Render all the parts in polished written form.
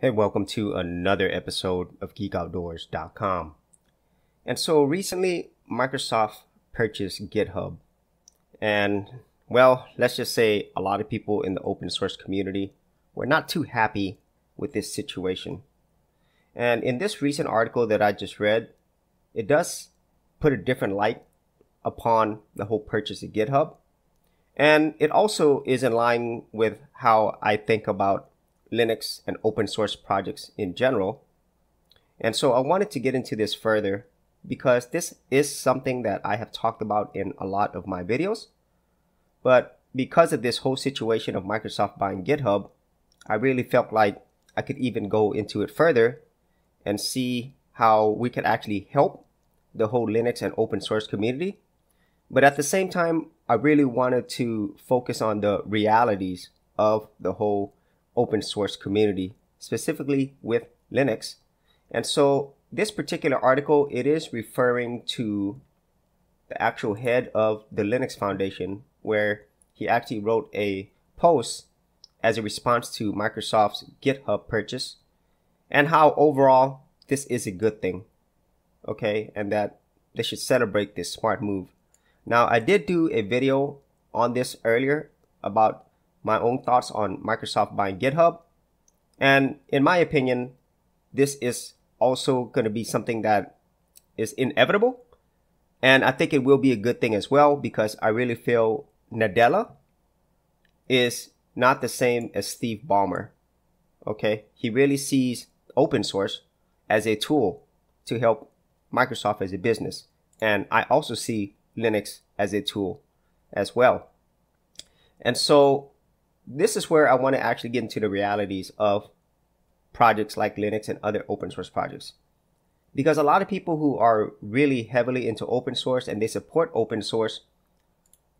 Hey, welcome to another episode of geekoutdoors.com. And so recently, Microsoft purchased GitHub. And well, let's just say a lot of people in the open source community were not too happy with this situation. And in this recent article that I just read, it does put a different light upon the whole purchase of GitHub. And it also is in line with how I think about Linux and open source projects in general. And so I wanted to get into this further because this is something that I have talked about in a lot of my videos. But because of this whole situation of Microsoft buying GitHub, I really felt like I could even go into it further and see how we could actually help the whole Linux and open source community. But at the same time, I really wanted to focus on the realities of the whole open source community, specifically with Linux. And so this particular article, it is referring to the actual head of the Linux Foundation, where he actually wrote a post as a response to Microsoft's GitHub purchase and how overall this is a good thing, okay, and that they should celebrate this smart move. Now, I did do a video on this earlier about my own thoughts on Microsoft buying GitHub. And in my opinion, this is also going to be something that is inevitable. And I think it will be a good thing as well, because I really feel Nadella is not the same as Steve Ballmer. Okay, he really sees open source as a tool to help Microsoft as a business. And I also see Linux as a tool as well. And so this is where I want to actually get into the realities of projects like Linux and other open source projects. Because a lot of people who are really heavily into open source and they support open source,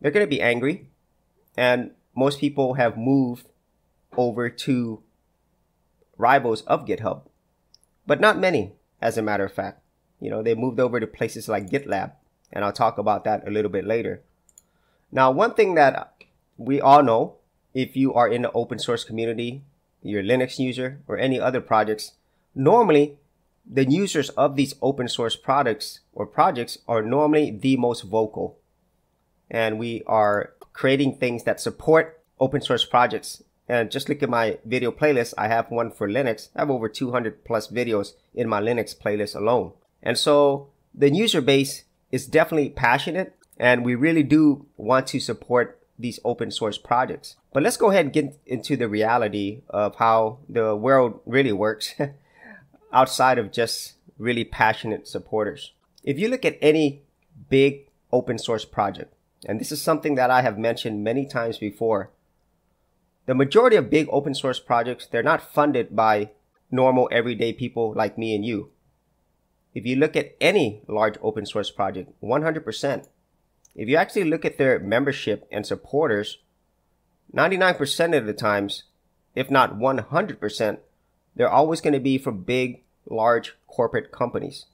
they're going to be angry. And most people have moved over to rivals of GitHub, but not many, as a matter of fact. You know, they moved over to places like GitLab, and I'll talk about that a little bit later. Now, one thing that we all know, if you are in the open source community, you're a Linux user or any other projects, normally the users of these open source products or projects are normally the most vocal. And we are creating things that support open source projects. And just look at my video playlist. I have one for Linux. I have over 200 plus videos in my Linux playlist alone. And so the user base is definitely passionate, and we really do want to support these open source projects. But let's go ahead and get into the reality of how the world really works outside of just really passionate supporters. If you look at any big open source project, and this is something that I have mentioned many times before, the majority of big open source projects, they're not funded by normal everyday people like me and you. If you look at any large open source project, 100%, if you actually look at their membership and supporters, 99% of the times, if not 100%, they're always going to be from big, large corporate companies.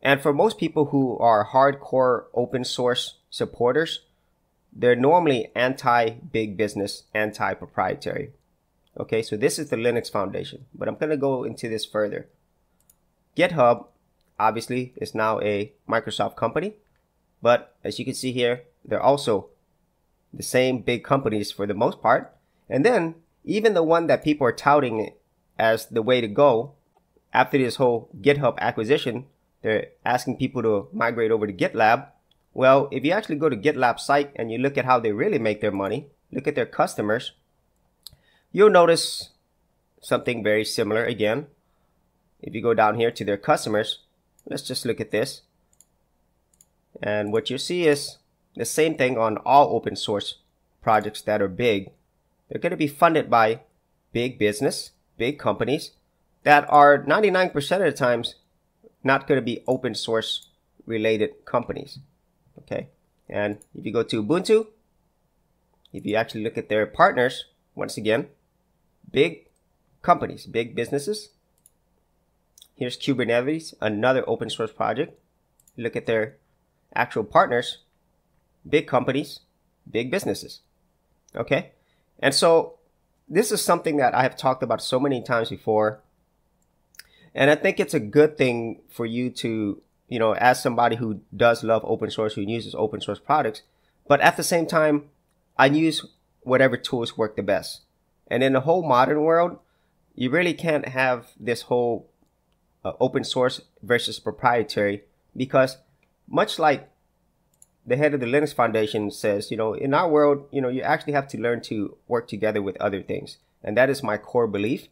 And for most people who are hardcore open source supporters, they're normally anti-big business, anti-proprietary. Okay, so this is the Linux Foundation, but I'm going to go into this further. GitHub, obviously, is now a Microsoft company. But as you can see here, they're also the same big companies for the most part. And then even the one that people are touting as the way to go after this whole GitHub acquisition, they're asking people to migrate over to GitLab. Well, if you actually go to GitLab site and you look at how they really make their money, look at their customers, you'll notice something very similar again. If you go down here to their customers, let's just look at this. And what you see is the same thing on all open source projects that are big. They're going to be funded by big business, big companies that are 99% of the times not going to be open source related companies. Okay. And if you go to Ubuntu, if you actually look at their partners, once again, big companies, big businesses. Here's Kubernetes, another open source project. Look at their actual partners, big companies, big businesses. Okay. And so this is something that I have talked about so many times before. And I think it's a good thing for you to, as somebody who does love open source, who uses open source products, but at the same time, I use whatever tools work the best. And in the whole modern world, you really can't have this whole open source versus proprietary, because much like the head of the Linux Foundation says, in our world, you actually have to learn to work together with other things. And that is my core belief.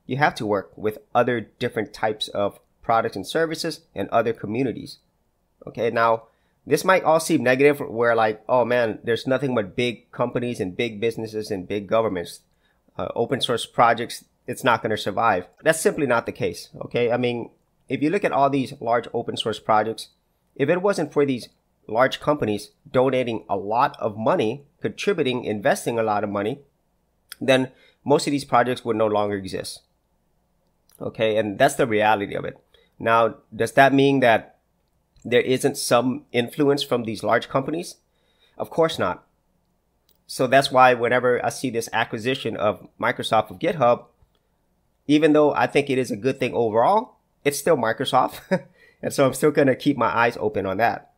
You have to work with other different types of products and services and other communities. Okay, now this might all seem negative, where like, oh man, there's nothing but big companies and big businesses and big governments. Open source projects, it's not going to survive. That's simply not the case. Okay, I mean, if you look at all these large open source projects, if it wasn't for these large companies donating a lot of money, contributing, investing a lot of money, then most of these projects would no longer exist. Okay, and that's the reality of it. Now, does that mean that there isn't some influence from these large companies? Of course not. So that's why whenever I see this acquisition of Microsoft of GitHub, even though I think it is a good thing overall, it's still Microsoft. And so I'm still going to keep my eyes open on that.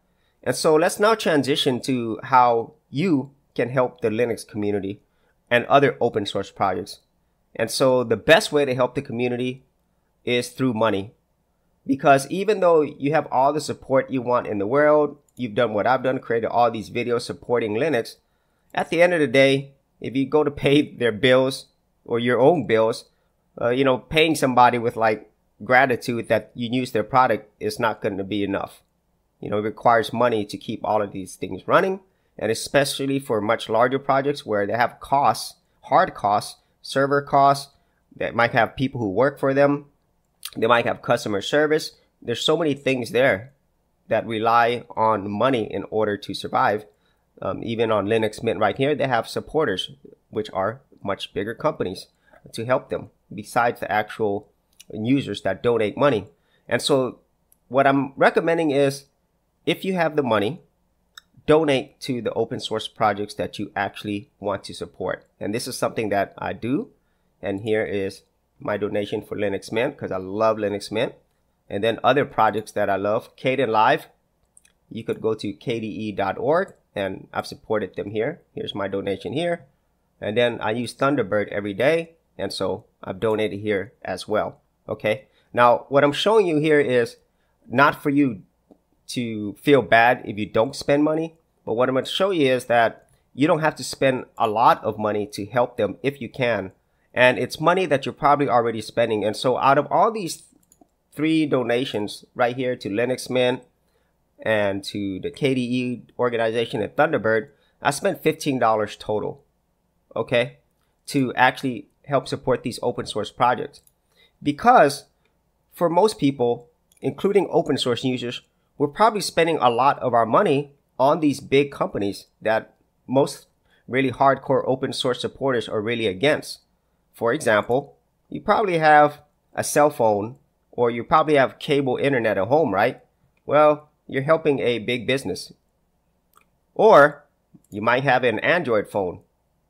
And so let's now transition to how you can help the Linux community and other open source projects. And so the best way to help the community is through money. Because even though you have all the support you want in the world, you've done what I've done, created all these videos supporting Linux, at the end of the day, if you go to pay their bills or your own bills, paying somebody with like gratitude that you use their product is not going to be enough. It requires money to keep all of these things running. And especially for much larger projects where they have costs, hard costs, server costs, that might have people who work for them. They might have customer service. There's so many things there that rely on money in order to survive. Even on Linux Mint right here, they have supporters, which are much bigger companies, to help them besides the actual users that donate money. And so what I'm recommending is, if you have the money, donate to the open source projects that you actually want to support. And this is something that I do. And here is my donation for Linux Mint, because I love Linux Mint. And then other projects that I love, Kdenlive, you could go to kde.org, and I've supported them here. Here's my donation here. And then I use Thunderbird every day, and so I've donated here as well. Okay, now what I'm showing you here is not for you to feel bad if you don't spend money, but what I'm going to show you is that you don't have to spend a lot of money to help them if you can. And it's money that you're probably already spending. And so out of all these 3 donations right here to Linux Mint and to the KDE organization and Thunderbird, I spent $15 total, okay, to actually help support these open source projects. Because for most people, including open source users, we're probably spending a lot of our money on these big companies that most really hardcore open source supporters are really against. For example, you probably have a cell phone, or you probably have cable internet at home, right? Well, you're helping a big business. Or you might have an Android phone,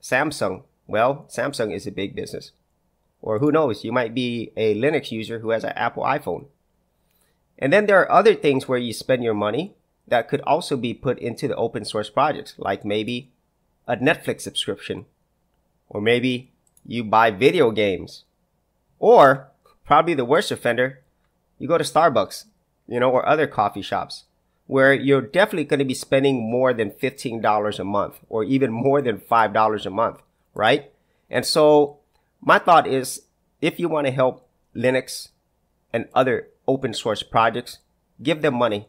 Samsung. Well, Samsung is a big business. Or who knows, you might be a Linux user who has an Apple iPhone. And then there are other things where you spend your money that could also be put into the open source projects, like maybe a Netflix subscription, or maybe you buy video games, or probably the worst offender, you go to Starbucks, or other coffee shops, where you're definitely going to be spending more than $15 a month, or even more than $5 a month, right? And so my thought is, if you want to help Linux and other open source projects, give them money.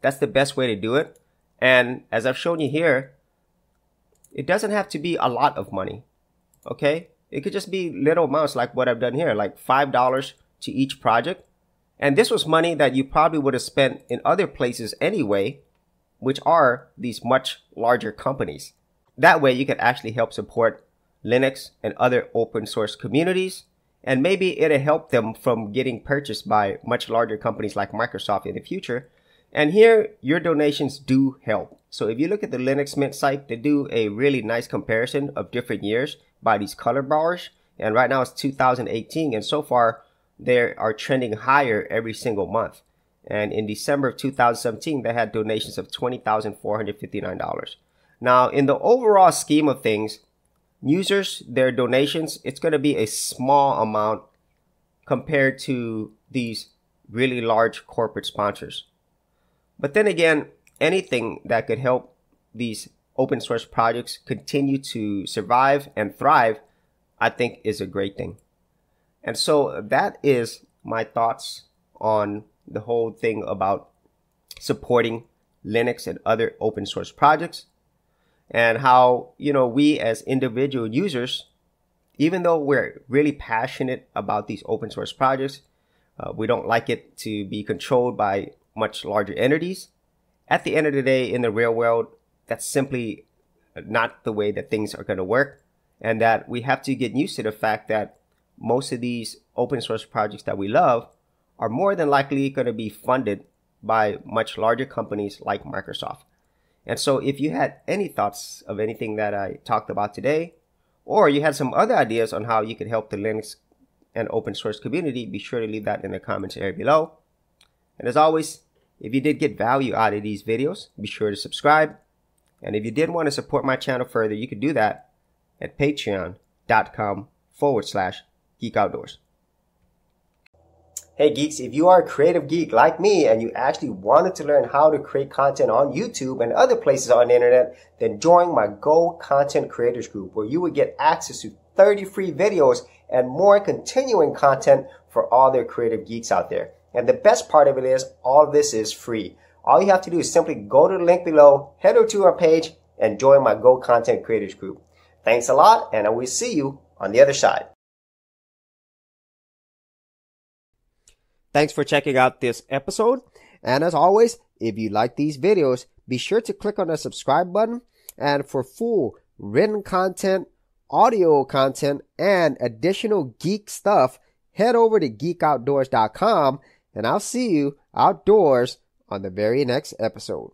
That's the best way to do it. And as I've shown you here, it doesn't have to be a lot of money, okay? It could just be little amounts like what I've done here, like $5 to each project. And this was money that you probably would have spent in other places anyway, which are these much larger companies. That way you can actually help support Linux and other open source communities, and maybe it'll help them from getting purchased by much larger companies like Microsoft in the future. And here, your donations do help. So if you look at the Linux Mint site, they do a really nice comparison of different years by these color bars. And right now it's 2018, and so far they are trending higher every single month. And in December of 2017, they had donations of $20,459. Now, in the overall scheme of things, users, their donations, it's going to be a small amount compared to these really large corporate sponsors. But then again, anything that could help these open source projects continue to survive and thrive, I think is a great thing. And so that is my thoughts on the whole thing about supporting Linux and other open source projects, and how, we as individual users, even though we're really passionate about these open source projects, we don't like it to be controlled by much larger entities. At the end of the day, in the real world, that's simply not the way that things are going to work, and that we have to get used to the fact that most of these open source projects that we love are more than likely going to be funded by much larger companies like Microsoft. And so if you had any thoughts of anything that I talked about today, or you had some other ideas on how you could help the Linux and open source community, be sure to leave that in the comments area below. And as always, if you did get value out of these videos, be sure to subscribe. And if you did want to support my channel further, you could do that at patreon.com/geekoutdoors. Hey geeks, if you are a creative geek like me and you actually wanted to learn how to create content on YouTube and other places on the internet, then join my Go Content Creators group, where you would get access to 30 free videos and more continuing content for all their creative geeks out there. And the best part of it is all of this is free. All you have to do is simply go to the link below, head over to our page, and join my Go Content Creators group. Thanks a lot, and I will see you on the other side. Thanks for checking out this episode. And as always, if you like these videos, be sure to click on the subscribe button. And for full written content, audio content, and additional geek stuff, head over to geekoutdoors.com, and I'll see you outdoors on the very next episode.